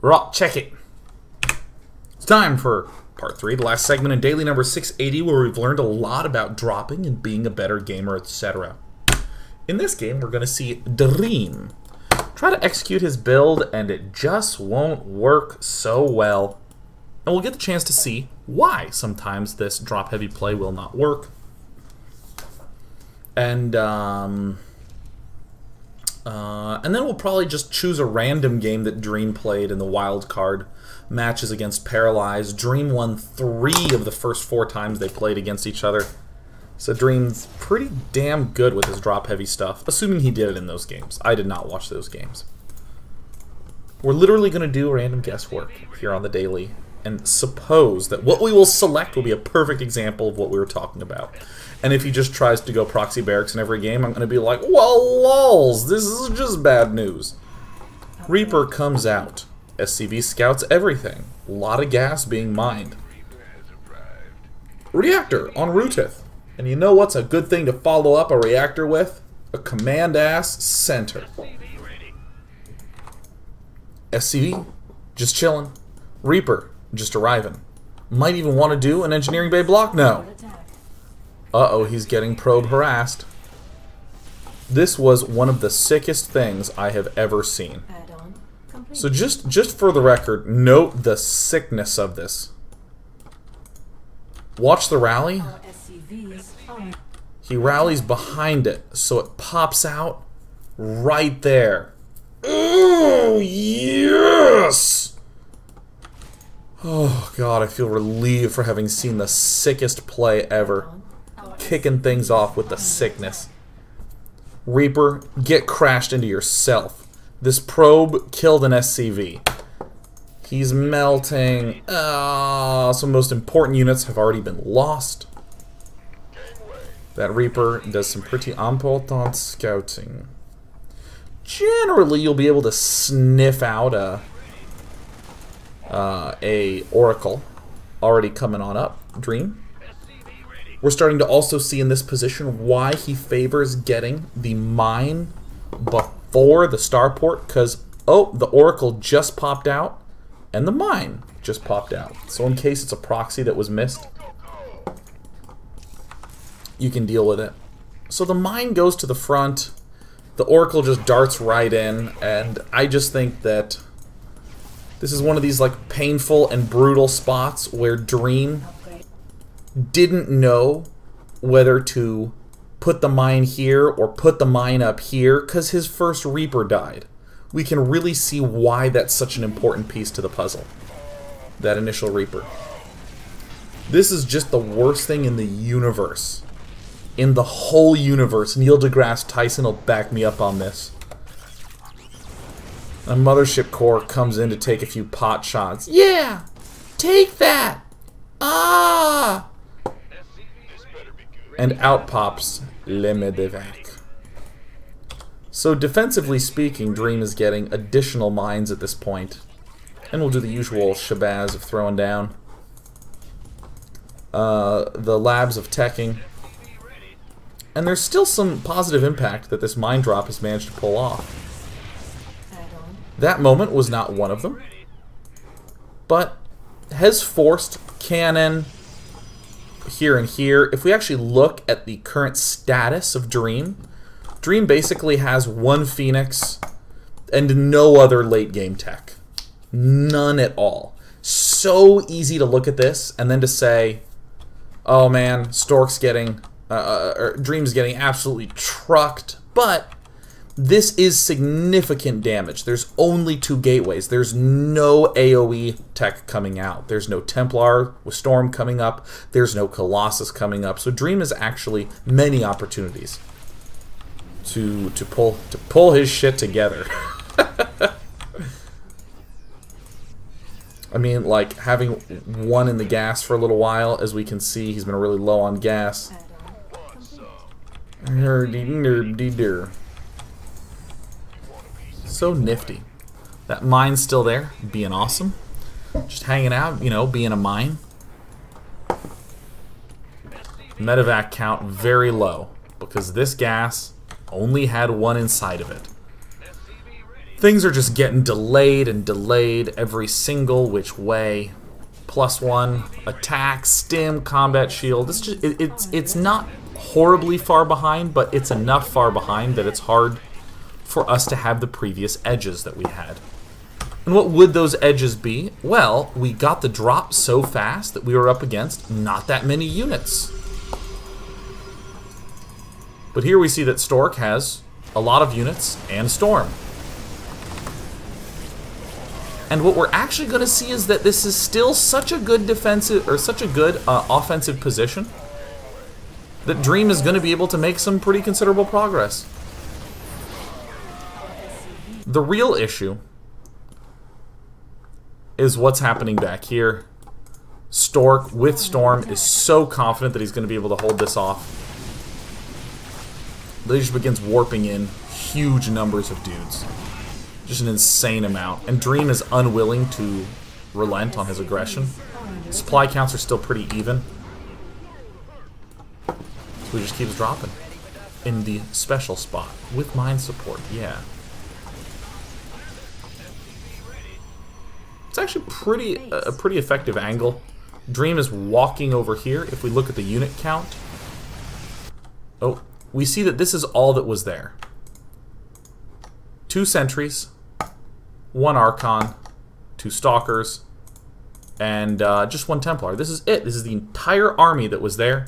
Right, check it. It's time for part 3, the last segment in daily number 680, where we've learned a lot about dropping and being a better gamer, etc. In this game, we're going to see Dream try to execute his build, and it just won't work so well. And we'll get the chance to see why sometimes this drop-heavy play will not work. And then we'll probably just choose a random game that Dream played in the wild card matches against Paralyzed. Dream won 3 of the first 4 times they played against each other. So Dream's pretty damn good with his drop-heavy stuff, assuming he did it in those games. I did not watch those games. We're literally going to do random guesswork here on the daily, and suppose that what we will select will be a perfect example of what we were talking about. And if he just tries to go proxy barracks in every game, I'm going to be like, well, lols, this is just bad news. Reaper comes out. SCV scouts everything. A lot of gas being mined. Reactor on Rootith. And you know what's a good thing to follow up a reactor with? A command-ass center. SCV, just chilling. Reaper, just arriving. Might even want to do an engineering bay block now. Uh-oh, he's getting probe harassed. This was one of the sickest things I have ever seen. So just for the record, note the sickness of this. Watch the rally. He rallies behind it, so it pops out right there. Oh, yes! Oh, God, I feel relieved for having seen the sickest play ever. Kicking things off with the sickness. Reaper, get crashed into yourself. This probe killed an SCV. He's melting. Some most important units have already been lost. That Reaper does some pretty important scouting. Generally, you'll be able to sniff out a Oracle already coming on up. Dream. We're starting to also see in this position why he favors getting the mine before the starport, because, oh, the Oracle just popped out, and the mine just popped out. So in case it's a proxy that was missed, you can deal with it. So the mine goes to the front, the Oracle just darts right in, and I just think that this is one of these like painful and brutal spots where Dream didn't know whether to put the mine here or put the mine up here because his first Reaper died. We can really see why that's such an important piece to the puzzle. That initial Reaper. This is just the worst thing in the universe. In the whole universe. Neil deGrasse Tyson will back me up on this. A Mothership Core comes in to take a few pot shots. Yeah! Take that! Ah! And out pops le medivac. So defensively speaking, Dream is getting additional mines at this point. And we'll do the usual shabazz of throwing down. The labs of teching. And there's still some positive impact that this mine drop has managed to pull off. That moment was not one of them. But has forced cannon here and here. If we actually look at the current status of Dream, Dream basically has 1 Phoenix and no other late game tech. None at all. So easy to look at this and then to say, oh man, Stork's getting, Dream's getting absolutely trucked, but this is significant damage. There's only 2 gateways. There's no AoE tech coming out. There's no Templar with Storm coming up. There's no Colossus coming up. So Dream has actually many opportunities to pull his shit together. I mean, like, having 1 in the gas for a little while, as we can see, he's been really low on gas. So nifty. That mine's still there, being awesome. Just hanging out, you know, being a mine. Medivac count very low, because this gas only had 1 inside of it. Things are just getting delayed and delayed every single which way. +1 attack, stim, combat shield. It's just it's not horribly far behind, but it's enough far behind that it's hard for us to have the previous edges that we had. And what would those edges be? Well, we got the drop so fast that we were up against not that many units. But here we see that Stork has a lot of units and Storm. And what we're actually going to see is that this is still such a good defensive, or such a good offensive position, that Dream is going to be able to make some pretty considerable progress. The real issue is what's happening back here. Stork with Storm is so confident that he's going to be able to hold this off. But he just begins warping in huge numbers of dudes. Just an insane amount. And Dream is unwilling to relent on his aggression. Supply counts are still pretty even. So he just keeps dropping. In the special spot. With mine support, yeah. It's actually a pretty effective angle. Dream is walking over here. If we look at the unit count, oh, we see that this is all that was there. 2 sentries, 1 Archon, 2 Stalkers, and just 1 Templar. This is it. This is the entire army that was there.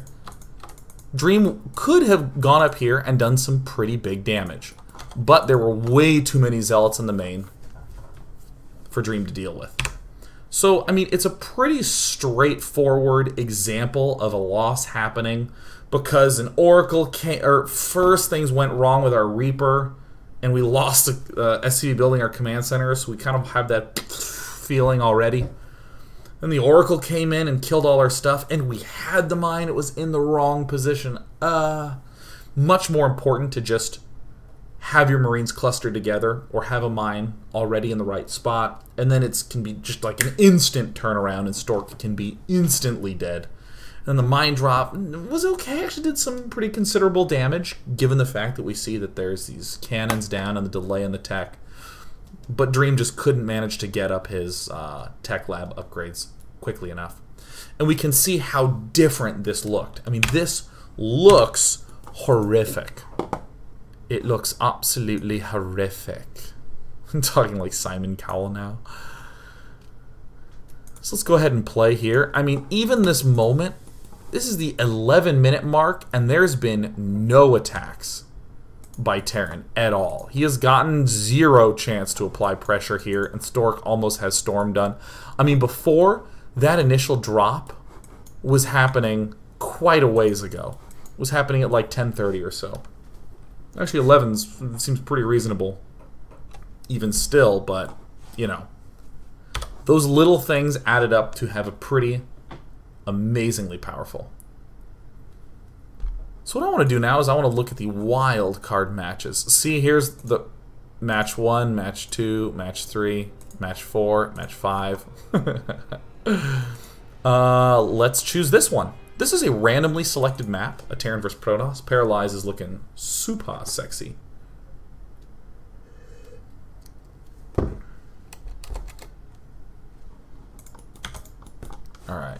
Dream could have gone up here and done some pretty big damage, but there were way too many Zealots in the main for Dream to deal with. So, I mean, it's a pretty straightforward example of a loss happening because an Oracle came, or first things went wrong with our Reaper, and we lost SCV building our command center, so we kind of have that feeling already. Then the Oracle came in and killed all our stuff, and we had the mine, it was in the wrong position. Much more important to just have your Marines clustered together or have a mine already in the right spot, and then it can be just like an instant turnaround and Stork can be instantly dead. And the mine drop was okay, actually did some pretty considerable damage given the fact that we see that there's these cannons down and the delay in the tech. But Dream just couldn't manage to get up his tech lab upgrades quickly enough. And we can see how different this looked. I mean, this looks horrific. It looks absolutely horrific. I'm talking like Simon Cowell now. So let's go ahead and play here. I mean, even this moment, this is the 11-minute mark, and there's been no attacks by Terran at all. He has gotten 0 chance to apply pressure here, and Stork almost has Storm done. I mean, before, that initial drop was happening quite a ways ago. It was happening at like 10:30 or so. Actually, 11 seems pretty reasonable, even still, but, you know. Those little things added up to have a pretty amazingly powerful. So what I want to do now is I want to look at the wild card matches. See, here's the match 1, match 2, match 3, match 4, match 5. Let's choose this one. This is a randomly selected map, a Terran vs. Protoss. Paralyze is looking super sexy. Alright.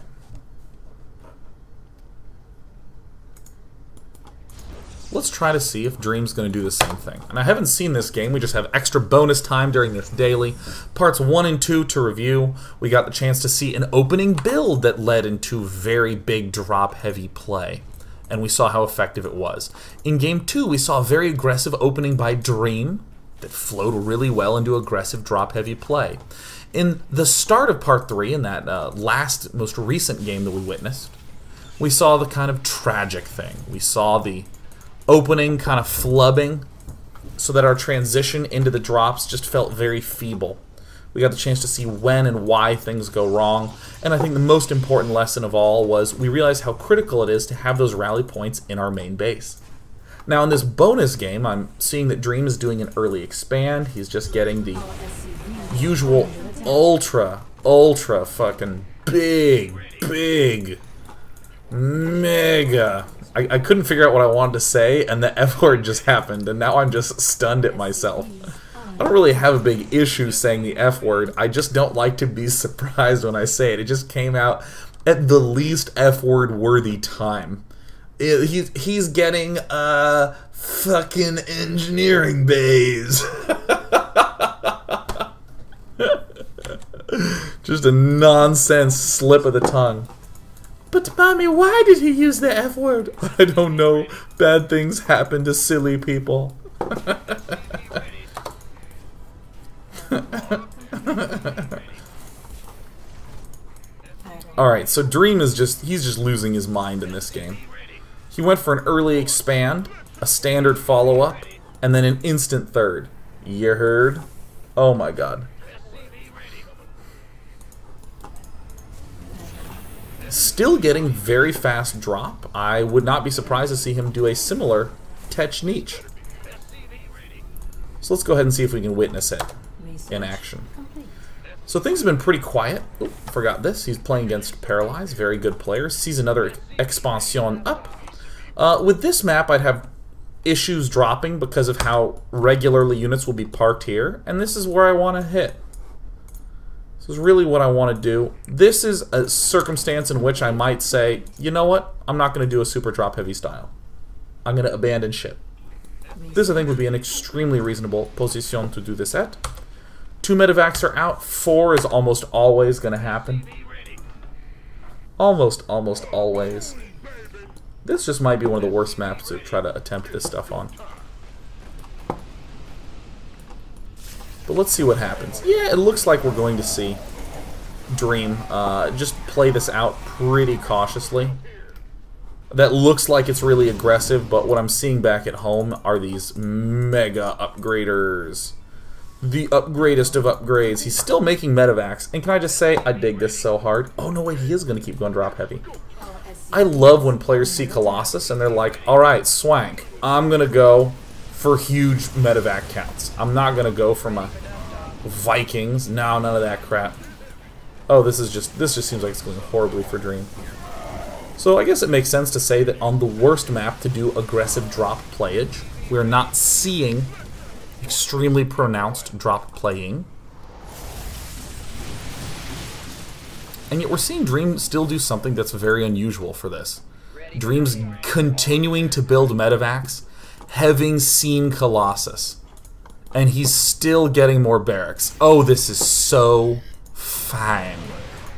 Let's try to see if Dream's going to do the same thing. And I haven't seen this game, we just have extra bonus time during this daily. Parts 1 and 2 to review. We got the chance to see an opening build that led into very big drop-heavy play. And we saw how effective it was. In Game 2, we saw a very aggressive opening by Dream that flowed really well into aggressive drop-heavy play. In the start of Part 3, in that last, most recent game that we witnessed, we saw the kind of tragic thing. We saw the opening kind of flubbing so that our transition into the drops just felt very feeble. We got the chance to see when and why things go wrong, and I think the most important lesson of all was we realized how critical it is to have those rally points in our main base. Now in this bonus game, I'm seeing that Dream is doing an early expand. He's just getting the usual ultra fucking big mega. I couldn't figure out what I wanted to say, and the F word just happened, and now I'm just stunned at myself. I don't really have a big issue saying the F word. I just don't like to be surprised when I say it. It just came out at the least F word worthy time. He's getting fucking engineering bays. Just a nonsense slip of the tongue. But mommy, why did he use the F word? I don't know. Bad things happen to silly people. Alright, so Dream is he's just losing his mind in this game. He went for an early expand, a standard follow-up, and then an instant third. You heard? Oh my god. Still getting very fast drop. I would not be surprised to see him do a similar technique. So let's go ahead and see if we can witness it in action. So things have been pretty quiet. Oop, forgot this. He's playing against Paralyzed. Very good player. Sees another expansion up. With this map, I'd have issues dropping because of how regularly units will be parked here. And this is where I want to hit. This is really what I want to do. This is a circumstance in which I might say, you know what? I'm not going to do a super drop heavy style. I'm going to abandon ship. This, I think, would be an extremely reasonable position to do this at. 2 medivacs are out. 4 is almost always going to happen. Almost always. This just might be one of the worst maps to try to attempt this stuff on. But let's see what happens. Yeah, it looks like we're going to see Dream just play this out pretty cautiously. That looks like it's really aggressive, but what I'm seeing back at home are these mega upgraders. The upgradest of upgrades. He's still making medivacs, and can I just say, I dig this so hard. Oh no, wait, he is going to keep going drop heavy. I love when players see Colossus and they're like, alright, swank, I'm going to go for huge medivac counts. I'm not going to go for my Vikings. No, none of that crap. Oh, this just seems like it's going horribly for Dream. So I guess it makes sense to say that on the worst map to do aggressive drop playage, we're not seeing extremely pronounced drop playing. And yet we're seeing Dream still do something that's very unusual for this. Dream's continuing to build medivacs, having seen Colossus. And he's still getting more barracks. Oh, this is so fine.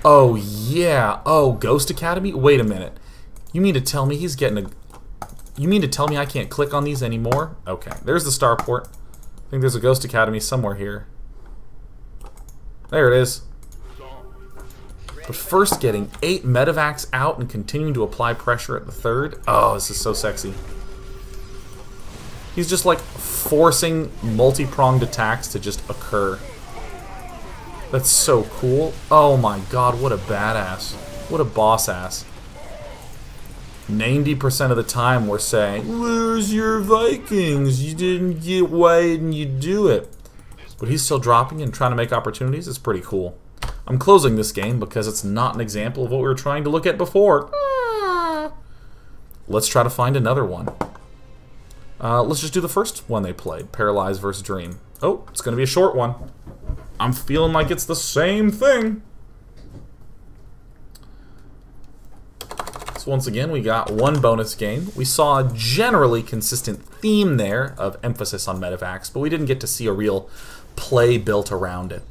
Oh, yeah. Oh, Ghost Academy? Wait a minute. You mean to tell me he's getting a... You mean to tell me I can't click on these anymore? Okay, there's the starport. I think there's a Ghost Academy somewhere here. There it is. But first getting 8 medivacs out and continuing to apply pressure at the third. Oh, this is so sexy. He's just like forcing multi-pronged attacks to just occur. That's so cool. Oh my god, what a badass. What a boss ass. 90% of the time we're saying, where's your Vikings? You didn't get why didn't you do it? But he's still dropping and trying to make opportunities. It's pretty cool. I'm closing this game because it's not an example of what we were trying to look at before. Let's try to find another one. Let's just do the first one they played, Paralyzed versus Dream. Oh, it's going to be a short one. I'm feeling like it's the same thing. So once again, we got one bonus game. We saw a generally consistent theme there of emphasis on medivacs, but we didn't get to see a real play built around it.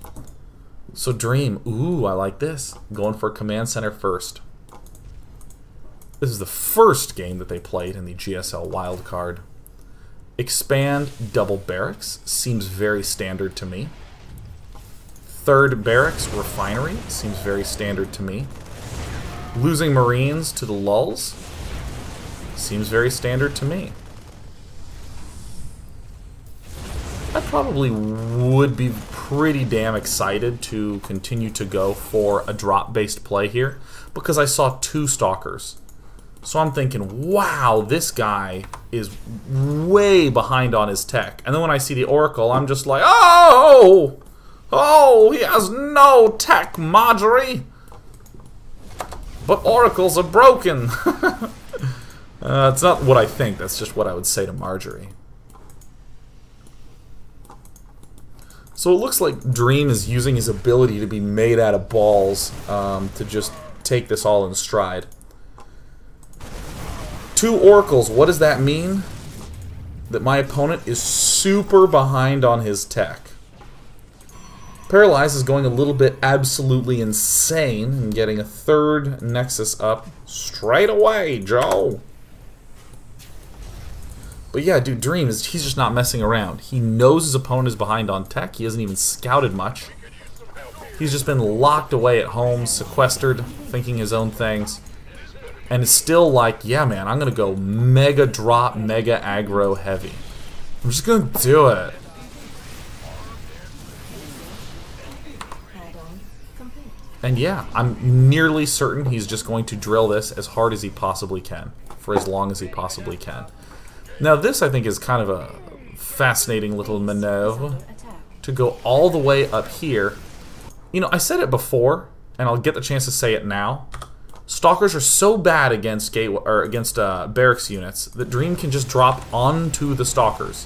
So Dream, ooh, I like this. Going for Command Center first. This is the first game that they played in the GSL wildcard. Expand double barracks seems very standard to me. Third barracks refinery seems very standard to me. Losing Marines to the lulls seems very standard to me. I probably would be pretty damn excited to continue to go for a drop-based play here because I saw 2 Stalkers. So I'm thinking, wow, this guy is way behind on his tech. And then when I see the Oracle, I'm just like, oh! Oh, he has no tech, Marjorie! But Oracles are broken! It's not what I think, that's just what I would say to Marjorie. So it looks like Dream is using his ability to be made out of balls to just take this all in stride. 2 oracles, what does that mean? That my opponent is super behind on his tech. Paralyze is going a little bit absolutely insane and getting a 3rd Nexus up straight away, Joe. But yeah, dude, Dream, he's just not messing around. He knows his opponent is behind on tech. He hasn't even scouted much. He's just been locked away at home, sequestered, thinking his own things. And it's still like, yeah, man, I'm going to go mega drop, mega aggro heavy. I'm just going to do it. And yeah, I'm nearly certain he's just going to drill this as hard as he possibly can, for as long as he possibly can. Now this, I think, is kind of a fascinating little maneuver, to go all the way up here. You know, I said it before, and I'll get the chance to say it now. Stalkers are so bad against barracks units that Dream can just drop onto the Stalkers.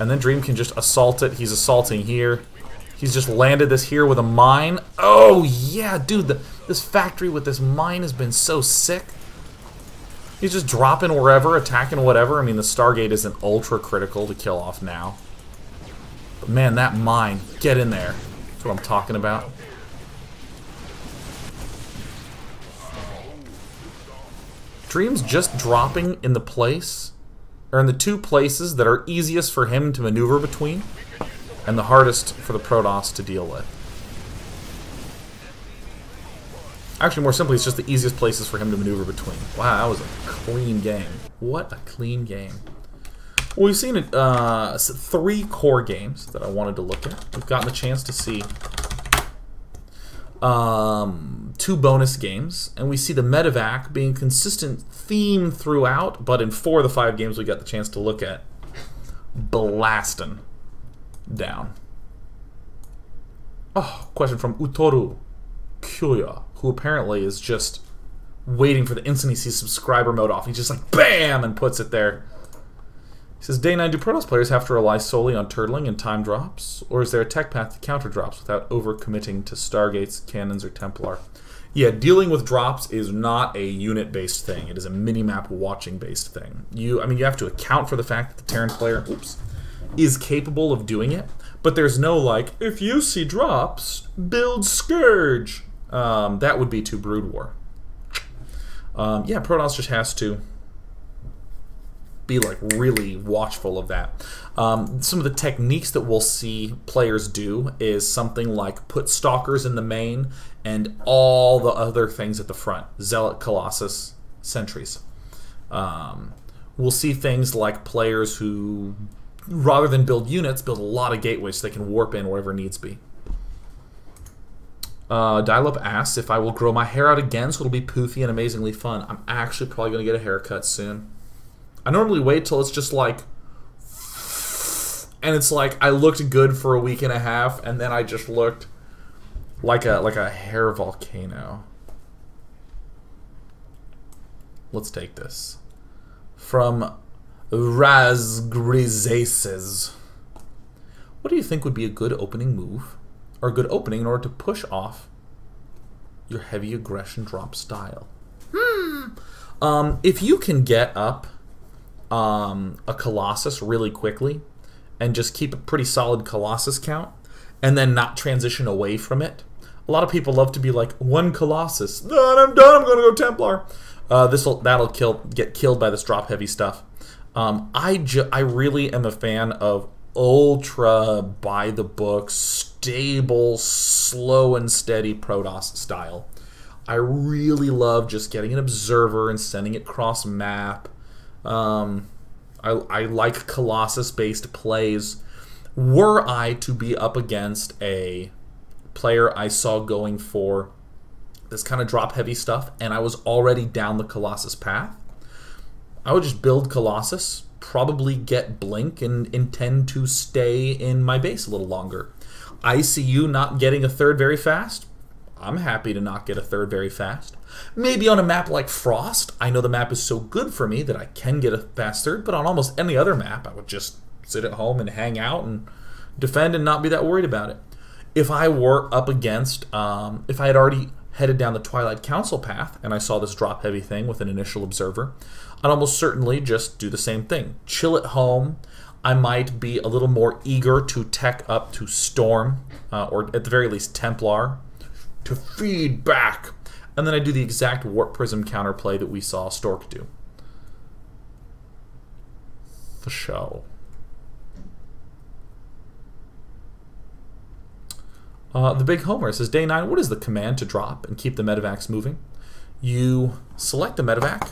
And then Dream can just assault it. He's assaulting here. He's just landed this here with a mine. Oh, yeah, dude, this factory with this mine has been so sick. He's just dropping wherever, attacking whatever. I mean, the Stargate isn't ultra critical to kill off now. But man, that mine, get in there. That's what I'm talking about. Dream's just dropping in the place, or in the 2 places that are easiest for him to maneuver between, and the hardest for the Protoss to deal with. Actually, more simply, it's just the easiest places for him to maneuver between. Wow, that was a clean game. What a clean game. Well, we've seen 3 core games that I wanted to look at. We've gotten a chance to see 2 bonus games, and we see the medivac being consistent theme throughout, but in 4 of the 5 games we got the chance to look at blasting down. Oh, question from Utoru Kyoya, who apparently is just waiting for the instant he sees subscriber mode off. He's just like, BAM! And puts it there. He says, Day 9, do Protoss players have to rely solely on turtling and time drops? Or is there a tech path to counter drops without over-committing to Stargates, Cannons, or Templar? Yeah, dealing with drops is not a unit-based thing. It is a minimap watching-based thing. I mean, you have to account for the fact that the Terran player, is capable of doing it, but there's no, like, if you see drops, build Scourge. That would be too Brood War. Yeah, Protoss just has to be like really watchful of that. Some of the techniques that we'll see players do is something like put Stalkers in the main and all the other things at the front. Zealot, Colossus, Sentries. We'll see things like players who, rather than build units, build a lot of gateways so they can warp in wherever needs be. Dial-Up asks if I will grow my hair out again so it'll be poofy and amazingly fun. I'm actually probably going to get a haircut soon. I normally wait till it's just like, and it's like I looked good for a week and a half, and then I just looked like a hair volcano. Let's take this from Razgrizaces. What do you think would be a good opening move, or a good opening in order to push off your heavy aggression drop style? If you can get up a Colossus really quickly and just keep a pretty solid Colossus count and then not transition away from it. A lot of people love to be like, 1 Colossus, then I'm done, I'm gonna go Templar. That'll get killed by this drop heavy stuff. I really am a fan of ultra by the book, stable, slow and steady Protoss style. I really love just getting an observer and sending it cross map. I like Colossus-based plays. Were I to be up against a player I saw going for this kind of drop-heavy stuff, and I was already down the Colossus path, I would just build Colossus, probably get Blink, and intend to stay in my base a little longer. I see you not getting a 3rd very fast. I'm happy to not get a 3rd very fast. Maybe on a map like Frost, I know the map is so good for me that I can get a fast 3rd, but on almost any other map, I would just sit at home and hang out and defend and not be that worried about it. If I were up against, if I had already headed down the Twilight Council path and I saw this drop-heavy thing with an initial observer, I'd almost certainly just do the same thing. Chill at home. I might be a little more eager to tech up to Storm, or at the very least Templar, to feed back. And then I do the exact Warp Prism counterplay that we saw Stork do. For show. The Big Homer says, Day 9, what is the command to drop and keep the medivacs moving? You select the medivac.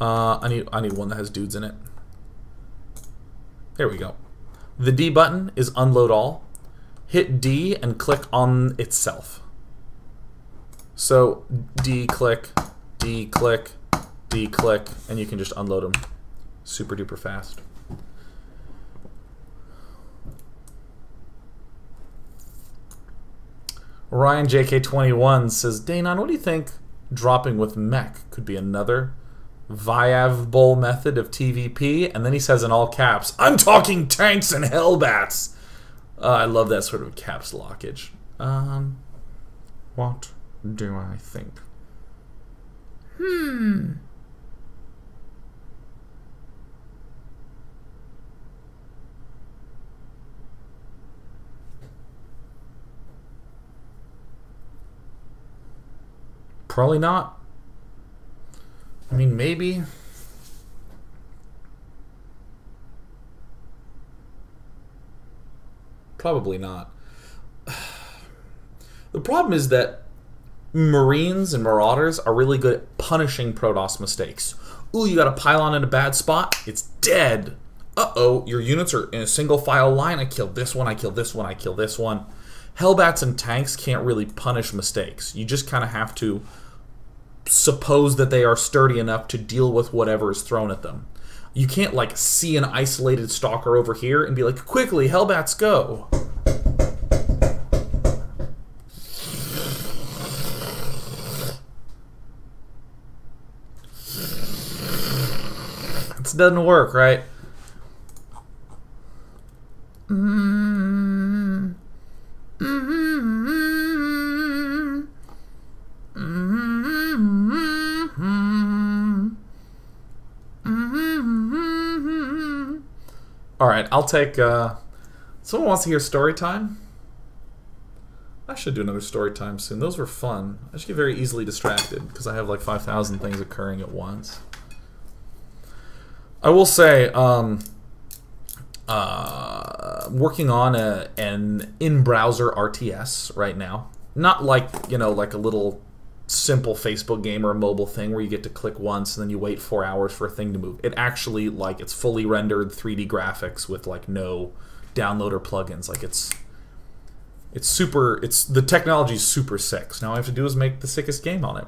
I need one that has dudes in it. There we go. The D button is unload all. Hit D and click on itself. So D click, D click, D click, and you can just unload them super duper fast. Ryan JK21 says, Danon, what do you think dropping with mech could be another viable method of TvP? And then he says in all caps, I'm talking tanks and hellbats. I love that sort of caps lockage. What do I think? Probably not. I mean, maybe. Probably not. The problem is that Marines and Marauders are really good at punishing Protoss mistakes. Ooh, you got a pylon in a bad spot? It's dead. Uh-oh, your units are in a single file line. I killed this one, I killed this one, I killed this one. Hellbats and tanks can't really punish mistakes. You just kind of have to suppose that they are sturdy enough to deal with whatever is thrown at them. You can't, like, see an isolated stalker over here and be like, quickly, Hellbats, go! It doesn't work, right? Alright, I'll take, someone wants to hear story time? I should do another story time soon. Those were fun. I should get very easily distracted because I have like 5,000 things occurring at once. I will say, working on an in-browser RTS right now. Not like, you know, like a little simple Facebook game or a mobile thing where you get to click once and then you wait 4 hours for a thing to move. It actually, like, it's fully rendered 3D graphics with, like, no downloader plugins. Like, it's super, the technology is super sick. So now all I have to do is make the sickest game on it.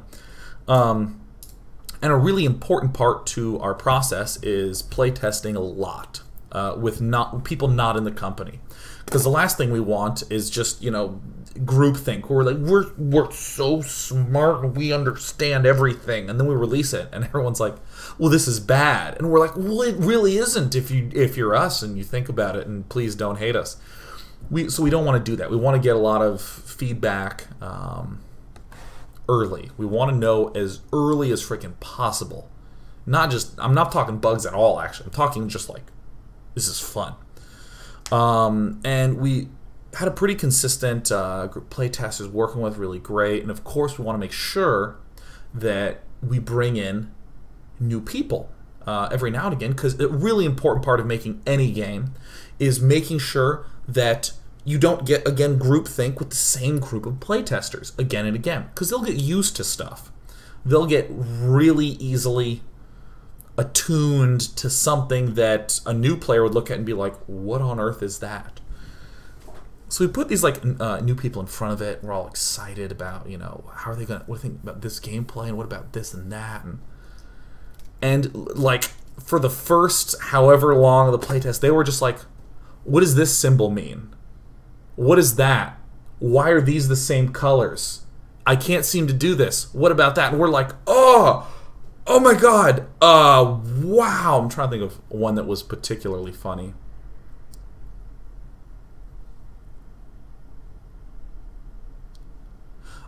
And a really important part to our process is playtesting a lot with people not in the company. Because the last thing we want is just, you know, groupthink. We're like, we're so smart and we understand everything, and then we release it, and everyone's like, well, this is bad, and we're like, well, it really isn't if you're us and you think about it, and please don't hate us. So we don't want to do that. We want to get a lot of feedback early. We want to know as early as freaking possible. Not just, I'm not talking bugs at all, actually. I'm talking just like, this is fun. And we had a pretty consistent group playtesters working with, really great. And of course, we want to make sure that we bring in new people every now and again, because a really important part of making any game is making sure that you don't get, again, groupthink with the same group of playtesters again and again, because they'll get used to stuff. They'll get really easily attuned to something that a new player would look at and be like, what on earth is that? So we put these like new people in front of it. We're all excited about, you know, how are they gonna, what do you think about this gameplay and what about this and that, and like for the first however long of the playtest, they were just like, what does this symbol mean? What is that? Why are these the same colors? I can't seem to do this. What about that? And we're like, oh, Oh my god! Wow! I'm trying to think of one that was particularly funny.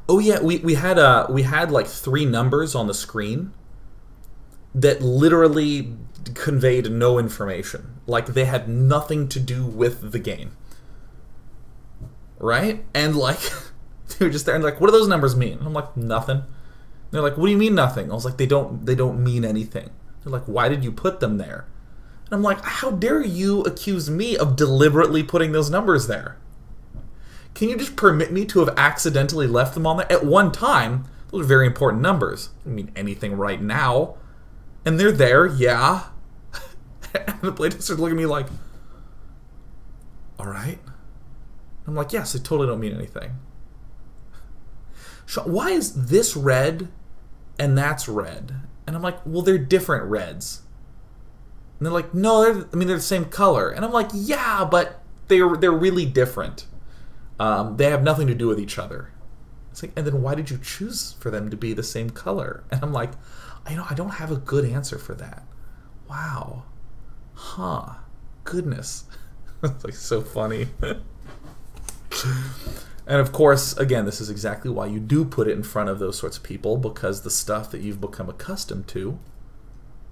Oh yeah, we had like 3 numbers on the screen that literally conveyed no information. Like they had nothing to do with the game. Right? And like they were just there and like, what do those numbers mean? And I'm like, nothing. They're like, what do you mean nothing? I was like, they don't mean anything. They're like, why did you put them there? And I'm like, how dare you accuse me of deliberately putting those numbers there? Can you just permit me to have accidentally left them on there? At one time, those are very important numbers. They don't mean anything right now. And they're there, yeah. And the playtester look at me like, alright. I'm like, yes, they totally don't mean anything. Why is this red and that's red? And I'm like, well, they're different reds. And they're like, no, they're the same color. And I'm like, yeah, but they're really different. They have nothing to do with each other. It's like, and then why did you choose for them to be the same color? And I'm like, I don't have a good answer for that. Wow. Huh. Goodness. It's like so funny. And of course, again, this is exactly why you do put it in front of those sorts of people, because the stuff that you've become accustomed to,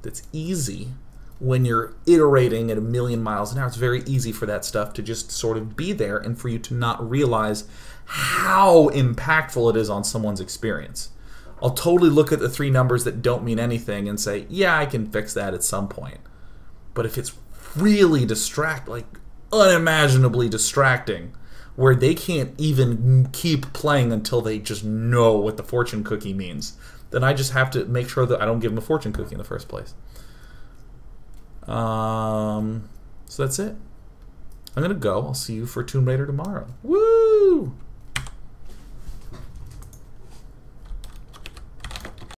that's easy, when you're iterating at 1,000,000 miles an hour, it's very easy for that stuff to just sort of be there and for you to not realize how impactful it is on someone's experience. I'll totally look at the 3 numbers that don't mean anything and say, yeah, I can fix that at some point. But if it's really unimaginably distracting, where they can't even keep playing until they just know what the fortune cookie means, then I just have to make sure that I don't give them a fortune cookie in the first place. So that's it. I'm gonna go. I'll see you for Tomb Raider tomorrow. Woo!